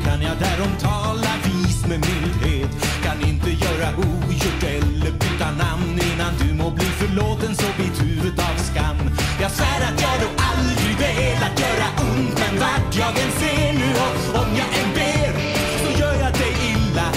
kan jag därom tala vis med mildhet. Kan inte göra ogjort eller byta namn. Innan du må bli förlåten så bit huvudet av skam. Jag svär att jag då aldrig velat göra ont, men vart jag än ser nu och om jag än ber så gör jag dig illa.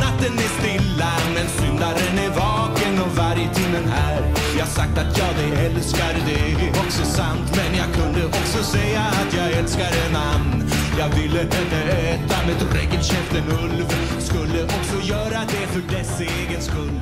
Natten är stilla men syndaren är vaken och varje timmen här. Jag sagt att jag dig älskar, det är också sant, men jag kunde också säga att jag älskar en man. Jag ville inte äta med dräggelkäften ulv, skulle också göra det för dess egen skull.